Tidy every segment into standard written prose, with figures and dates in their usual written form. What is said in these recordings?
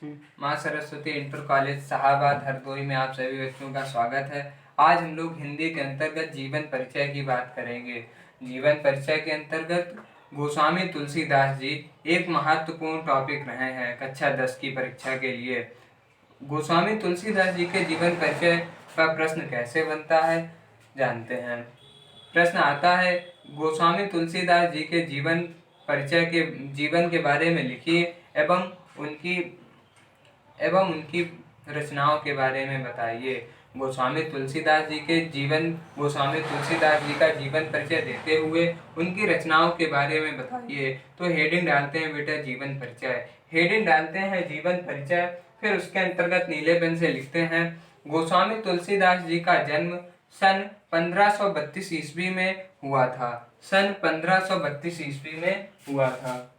माँ Saraswati inter college Shahabad Hardoi में आप सभी बच्चों का स्वागत है। आज हम लोग हिंदी के अंतर्गत जीवन परिचय की बात करेंगे। जीवन परिचय के अंतर्गत गोस्वामी तुलसीदास जी एक महत्वपूर्ण टॉपिक रहे हैं कक्षा 10 की परीक्षा के लिए। गोस्वामी तुलसीदास जी के जीवन परिचय का प्रश्न कैसे बनता है, जानते हैं। प्रश्न आता है, गोस्वामी तुलसीदास जी के जीवन के बारे में लिखिए एवं उनकी रचनाओं के बारे में बताइए। गोस्वामी तुलसीदास जी का जीवन परिचय देते हुए उनकी रचनाओं के बारे में बताइए। तो हेडिंग डालते हैं बेटा जीवन परिचय, हेडिंग डालते हैं जीवन परिचय। फिर उसके अंतर्गत नीले पेन से लिखते हैं, गोस्वामी तुलसीदास जी का जन्म सन 1532 ईस्वी में हुआ था। सन 1532 ईस्वी में हुआ था।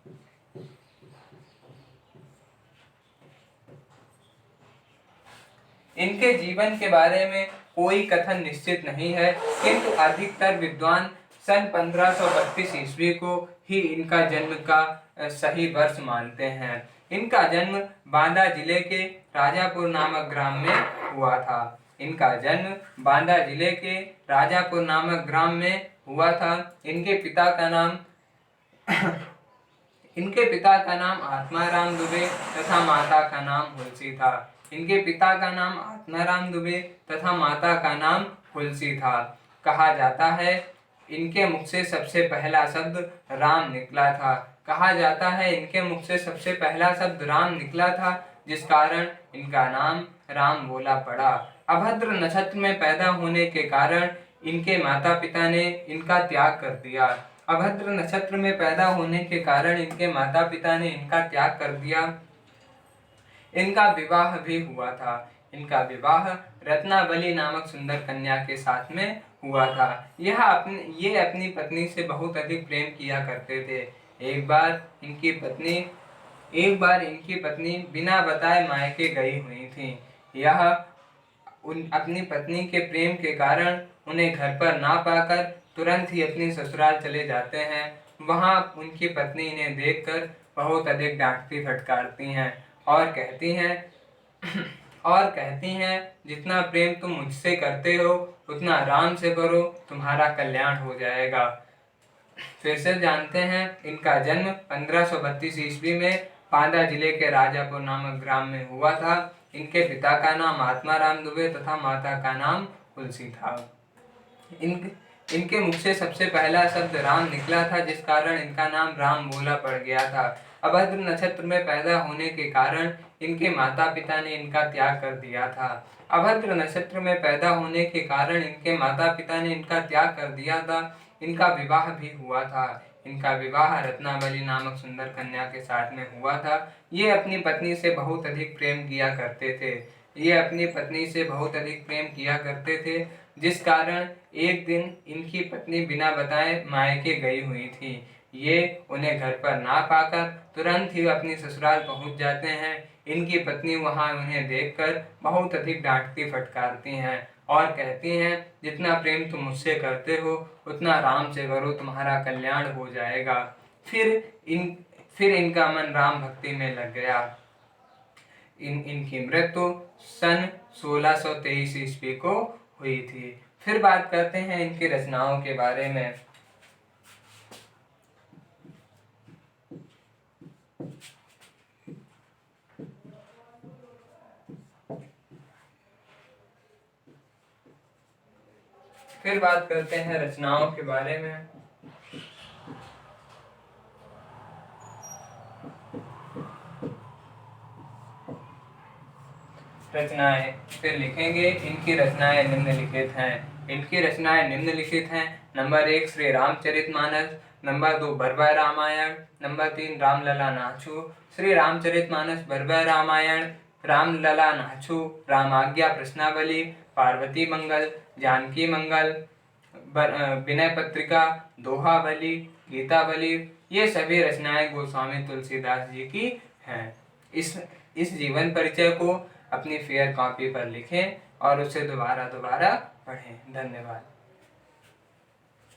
इनके जीवन के बारे में कोई कथन निश्चित नहीं है, किंतु अधिकतर विद्वान सन 1532 ईस्वी को ही इनका जन्म का सही वर्ष मानते हैं। इनका जन्म बांदा जिले के राजापुर नामक ग्राम में हुआ था। इनका जन्म बांदा जिले के राजापुर नामक ग्राम में हुआ था। इनके पिता का नाम आत्माराम दुबे तथा माता का नाम हुलसी था। इनके पिता का नाम आत्माराम दुबे तथा माता का नाम हुलसी था। कहा जाता है इनके मुख से सबसे पहला शब्द राम निकला था। कहा जाता है इनके मुख से सबसे पहला शब्द राम निकला था, जिस कारण इनका नाम राम बोला पड़ा। अभद्र नक्षत्र में पैदा होने के कारण इनके माता पिता ने इनका त्याग कर दिया। अभद्र नक्षत्र में पैदा होने के कारण इनके माता पिता ने इनका त्याग कर दिया। इनका विवाह भी हुआ था। इनका विवाह रत्नावली नामक सुंदर कन्या के साथ में हुआ था। ये अपनी पत्नी से बहुत अधिक प्रेम किया करते थे। एक बार इनकी पत्नी बिना बताए मायके गई हुई थी। यह अपनी पत्नी के प्रेम के कारण उन्हें घर पर ना पाकर तुरंत ही अपनी ससुराल चले जाते हैं। वहां उनकी पत्नी इन्हें देखकर बहुत अधिक डांटती फटकारती हैं और कहती हैं जितना प्रेम तुम मुझसे करते हो उतना राम से करो, तुम्हारा कल्याण हो जाएगा। फिर से जानते हैं, इनका जन्म 1532 ईस्वी में बांदा जिले के राजापुर नामक ग्राम में हुआ था। इनके पिता का नाम आत्माराम दुबे तथा माता का नाम तुलसी था। इनके मुख से सबसे पहला शब्द राम निकला था, जिस कारण इनका नाम राम बोला पड़ गया था। अभद्र नक्षत्र में पैदा होने के कारण इनके माता पिता ने इनका त्याग कर दिया था। अभद्र नक्षत्र में पैदा होने के कारण इनके माता पिता ने इनका त्याग कर दिया था। इनका विवाह भी हुआ था। इनका विवाह रत्नावली नामक सुंदर कन्या के साथ में हुआ था। ये अपनी पत्नी से बहुत अधिक प्रेम किया करते थे। जिस कारण एक दिन इनकी पत्नी बिना बताए मायके गई हुई थी। ये उन्हें घर पर ना पाकर तुरंत ही अपनी ससुराल पहुंच जाते हैं। इनकी पत्नी वहां उन्हें देखकर बहुत अधिक डांटती फटकारती हैं और कहती हैं जितना प्रेम तुम मुझसे करते हो उतना राम से करो, तुम्हारा कल्याण हो जाएगा। फिर इनका मन राम भक्ति में लग गया। इनकी मृत्यु सन 1623 ईस्वी को हुई थी। फिर बात करते हैं इनकी रचनाओं के बारे में। रचनाएं फिर लिखेंगे। इनकी रचनाएं निम्नलिखित हैं। Number 1 Shri Ramcharitmanas, number 2 Barwa Ramayan, number 3 Ramlala Nahachhu. Shri Ramcharitmanas, Barwa Ramayan, Ramlala नाछू, Ramagya प्रश्नावली, पार्वती मंगल, जानकी मंगल, विनय पत्रिका, दोहावली, गीतावली, ये सभी रचनाएं गोस्वामी तुलसीदास जी की हैं। इस जीवन परिचय को अपनी फेयर कॉपी पर लिखें और उसे दोबारा पढ़ें। धन्यवाद।